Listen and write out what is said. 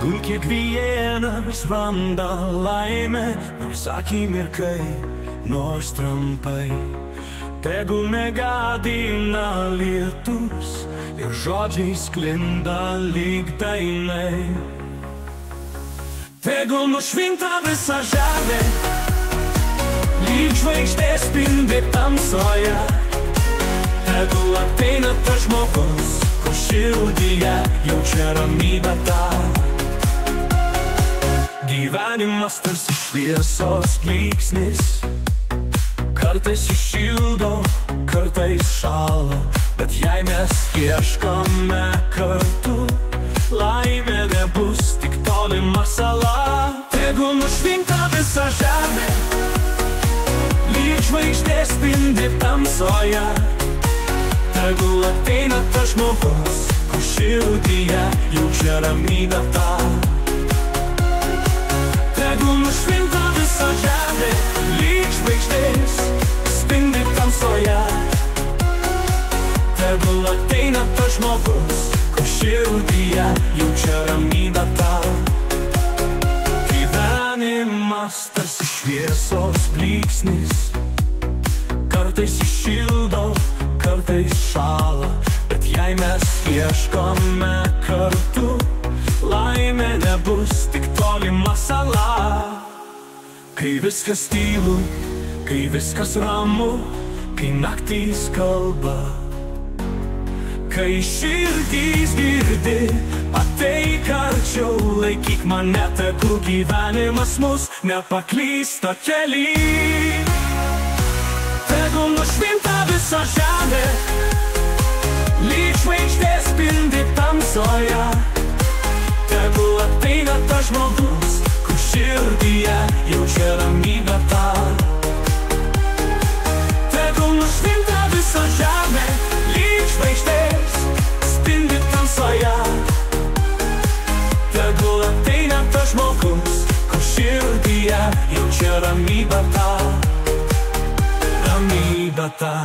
Tegul kiekvienas randa laimę, nors akimirkai, nors trumpai. Tegul negadina lietus ir žodžiai sklinda lyg dainai. Tegul nušvinta visa žemė, lyg žvaigždės spindi tamsoje. Tegul ateina tas žmogus, kur širdyje jaučia ramybę tą. Gyvenimas tarsi šviesos blyksnis, kartais įšildo, kartais šąla, bet jei mes ieškome kartu, laimė nebus tik tolima sala. Tegul nušvinta visa žemė, lyg žvaigždės spindi tamsoje. Tegul ateina tas žmogus, kur širdyje jaučia ramybę tą. Tegul nušvinta visa žemė, lyg žvaigždės spindi tamsoje. Tegul ateina tas žmogus, kur širdyje jaučia ramybę tą. Gyvenimas tarsi šviesos blyksnis, kartais įšildo, kartais šąla, bet jei mes ieškome kartu, laimė nebus tik tolima sala. Kai viskas tylu, kai viskas ramu, kai naktys kalba, kai širdys girdi, ateik arčiau, laikyk mane, tegul gyvenimas mus nepaklysta kely. Tegul nušvinta visa žemė, lyg žvaigždės spindi tamsoje. Tegul ateina tas žmogus, kur širdyje jaučia ramybę tą. Tegul nušvinta visa žemė, lyg žvaigždės spindi tamsoje. Tegul ateina tas žmogus, kur širdyje jaučia ramybę tą. Ramybę tą.